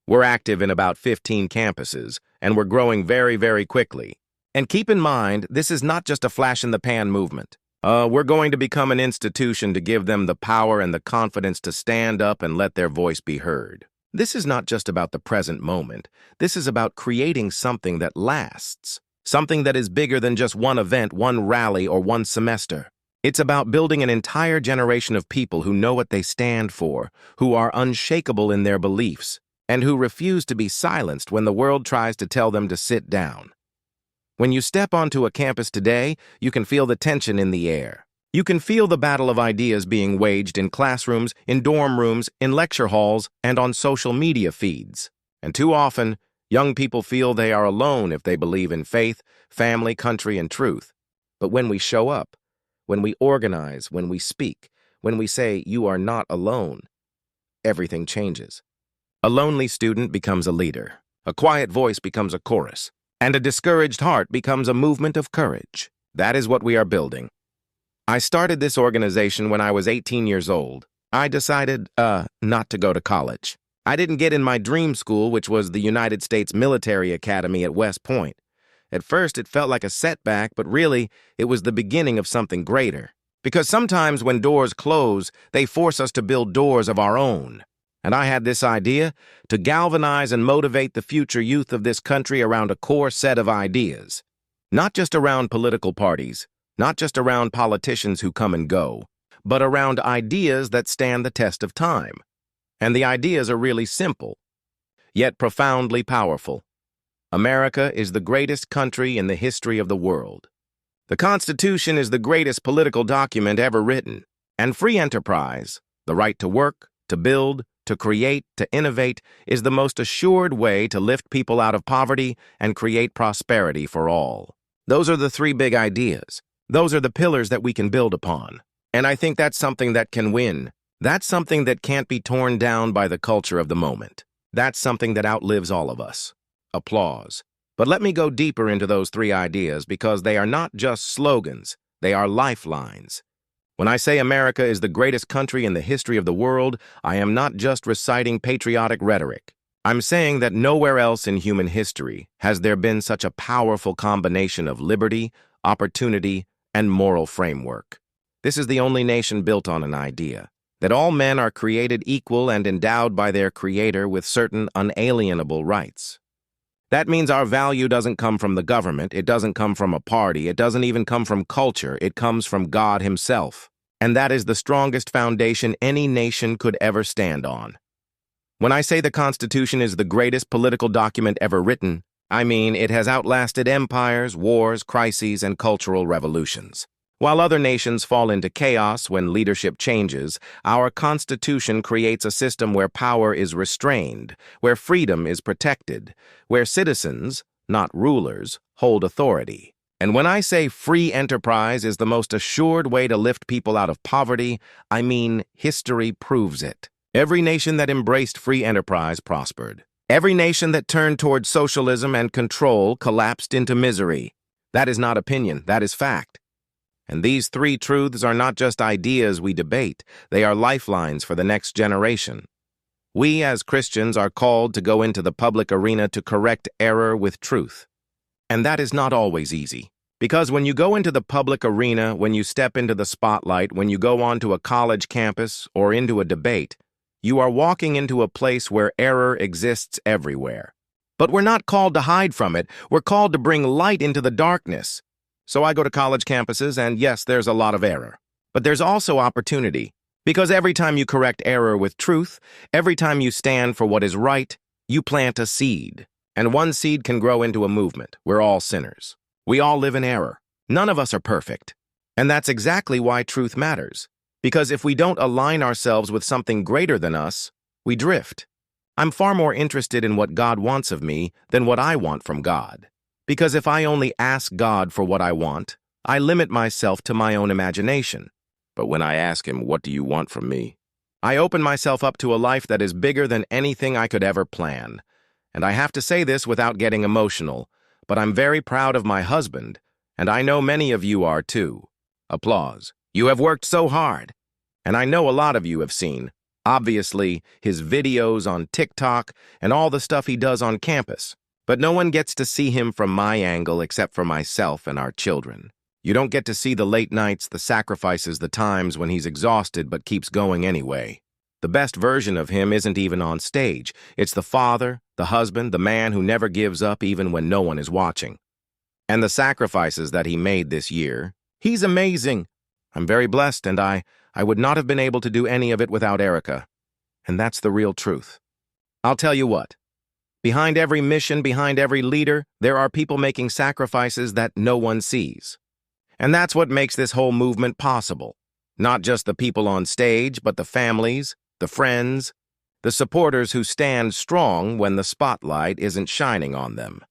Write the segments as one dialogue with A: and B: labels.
A: We're active in about 15 campuses, and we're growing very, very quickly. And keep in mind, this is not just a flash-in-the-pan movement. We're going to become an institution to give them the power and the confidence to stand up and let their voice be heard. This is not just about the present moment. This is about creating something that lasts, something that is bigger than just one event, one rally, or one semester. It's about building an entire generation of people who know what they stand for, who are unshakable in their beliefs, and who refuse to be silenced when the world tries to tell them to sit down. When you step onto a campus today, you can feel the tension in the air. You can feel the battle of ideas being waged in classrooms, in dorm rooms, in lecture halls, and on social media feeds. And too often, young people feel they are alone if they believe in faith, family, country, and truth. But when we show up, when we organize, when we speak, when we say, "You are not alone," everything changes. A lonely student becomes a leader. A quiet voice becomes a chorus. And a discouraged heart becomes a movement of courage. That is what we are building. I started this organization when I was 18 years old. I decided, not to go to college. I didn't get in my dream school, which was the United States Military Academy at West Point. At first, it felt like a setback, but really, it was the beginning of something greater. Because sometimes when doors close, they force us to build doors of our own. And I had this idea to galvanize and motivate the future youth of this country around a core set of ideas. Not just around political parties, not just around politicians who come and go, but around ideas that stand the test of time. And the ideas are really simple, yet profoundly powerful. America is the greatest country in the history of the world. The Constitution is the greatest political document ever written. And free enterprise, the right to work, to build, to create, to innovate, is the most assured way to lift people out of poverty and create prosperity for all. Those are the three big ideas. Those are the pillars that we can build upon. And I think that's something that can win. That's something that can't be torn down by the culture of the moment. That's something that outlives all of us. Applause. But let me go deeper into those three ideas because they are not just slogans. They are lifelines. When I say America is the greatest country in the history of the world, I am not just reciting patriotic rhetoric. I'm saying that nowhere else in human history has there been such a powerful combination of liberty, opportunity, and moral framework. This is the only nation built on an idea, that all men are created equal and endowed by their Creator with certain unalienable rights. That means our value doesn't come from the government, it doesn't come from a party, it doesn't even come from culture, it comes from God Himself. And that is the strongest foundation any nation could ever stand on. When I say the Constitution is the greatest political document ever written, I mean it has outlasted empires, wars, crises, and cultural revolutions. While other nations fall into chaos when leadership changes, our Constitution creates a system where power is restrained, where freedom is protected, where citizens, not rulers, hold authority. And when I say free enterprise is the most assured way to lift people out of poverty, I mean history proves it. Every nation that embraced free enterprise prospered. Every nation that turned toward socialism and control collapsed into misery. That is not opinion, that is fact. And these three truths are not just ideas we debate, they are lifelines for the next generation. We as Christians are called to go into the public arena to correct error with truth. And that is not always easy. Because when you go into the public arena, when you step into the spotlight, when you go onto a college campus or into a debate, you are walking into a place where error exists everywhere. But we're not called to hide from it, we're called to bring light into the darkness. So I go to college campuses, and yes, there's a lot of error. But there's also opportunity. Because every time you correct error with truth, every time you stand for what is right, you plant a seed. And one seed can grow into a movement. We're all sinners. We all live in error. None of us are perfect. And that's exactly why truth matters. Because if we don't align ourselves with something greater than us, we drift. I'm far more interested in what God wants of me than what I want from God. Because if I only ask God for what I want, I limit myself to my own imagination. But when I ask Him, "What do you want from me?" I open myself up to a life that is bigger than anything I could ever plan. And I have to say this without getting emotional, but I'm very proud of my husband, and I know many of you are too. Applause. You have worked so hard. And I know a lot of you have seen, Obviously, his videos on TikTok and all the stuff he does on campus. But no one gets to see him from my angle except for myself and our children. You don't get to see the late nights, the sacrifices, the times when he's exhausted but keeps going anyway. The best version of him isn't even on stage. It's the father, the husband, the man who never gives up even when no one is watching. And the sacrifices that he made this year, he's amazing. I'm very blessed, and I would not have been able to do any of it without Erica. And that's the real truth. I'll tell you what. Behind every mission, behind every leader, there are people making sacrifices that no one sees. And that's what makes this whole movement possible. Not just the people on stage, but the families, the friends, the supporters who stand strong when the spotlight isn't shining on them.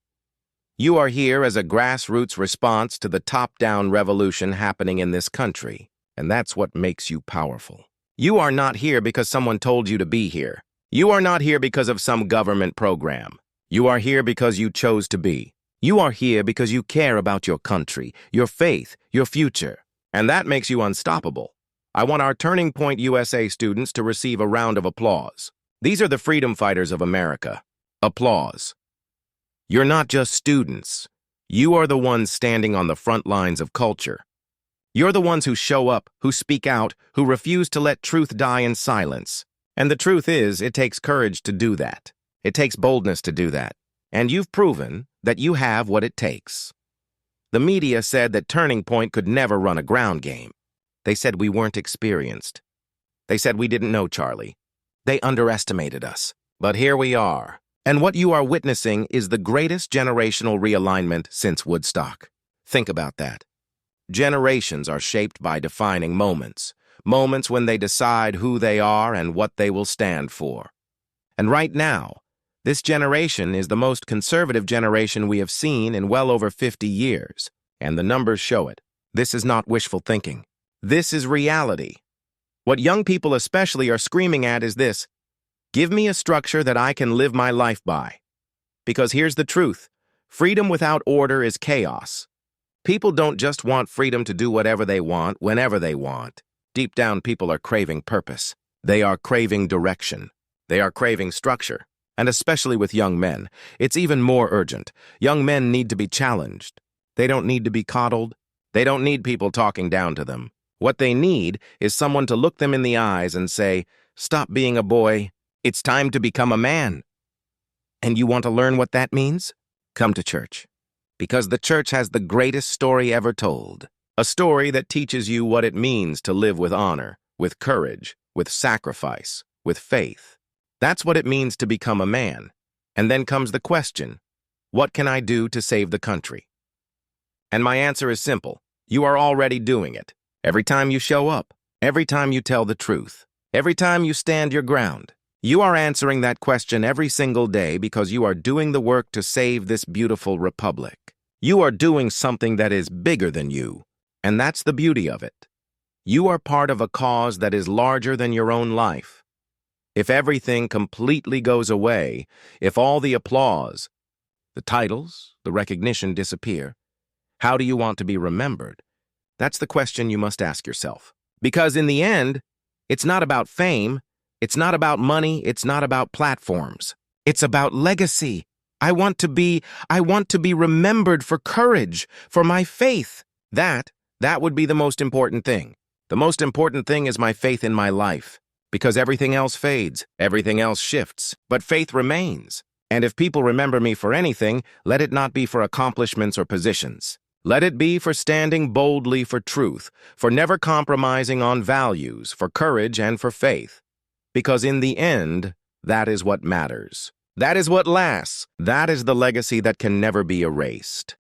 A: You are here as a grassroots response to the top-down revolution happening in this country, and that's what makes you powerful. You are not here because someone told you to be here. You are not here because of some government program. You are here because you chose to be. You are here because you care about your country, your faith, your future, and that makes you unstoppable. I want our Turning Point USA students to receive a round of applause. These are the freedom fighters of America. Applause. You're not just students. You are the ones standing on the front lines of culture. You're the ones who show up, who speak out, who refuse to let truth die in silence. And the truth is, it takes courage to do that. It takes boldness to do that. And you've proven that you have what it takes. The media said that Turning Point could never run a ground game. They said we weren't experienced. They said we didn't know Charlie. They underestimated us. But here we are. And what you are witnessing is the greatest generational realignment since Woodstock. Think about that. Generations are shaped by defining moments. Moments when they decide who they are and what they will stand for. And right now, this generation is the most conservative generation we have seen in well over 50 years. And the numbers show it. This is not wishful thinking. This is reality. What young people especially are screaming at is this: give me a structure that I can live my life by. Because here's the truth. Freedom without order is chaos. People don't just want freedom to do whatever they want, whenever they want. Deep down, people are craving purpose. They are craving direction. They are craving structure. And especially with young men, it's even more urgent. Young men need to be challenged. They don't need to be coddled. They don't need people talking down to them. What they need is someone to look them in the eyes and say, "Stop being a boy. It's time to become a man." And you want to learn what that means? Come to church. Because the church has the greatest story ever told. A story that teaches you what it means to live with honor, with courage, with sacrifice, with faith. That's what it means to become a man. And then comes the question, what can I do to save the country? And my answer is simple. You are already doing it. Every time you show up, every time you tell the truth, every time you stand your ground, you are answering that question every single day because you are doing the work to save this beautiful republic. You are doing something that is bigger than you, and that's the beauty of it. You are part of a cause that is larger than your own life. If everything completely goes away, if all the applause, the titles, the recognition disappear, how do you want to be remembered? That's the question you must ask yourself. Because in the end, it's not about fame, it's not about money, it's not about platforms. It's about legacy. I want to be remembered for courage, for my faith. That would be the most important thing. The most important thing is my faith in my life. Because everything else fades, everything else shifts, but faith remains. And if people remember me for anything, let it not be for accomplishments or positions. Let it be for standing boldly for truth, for never compromising on values, for courage and for faith. Because in the end, that is what matters. That is what lasts. That is the legacy that can never be erased.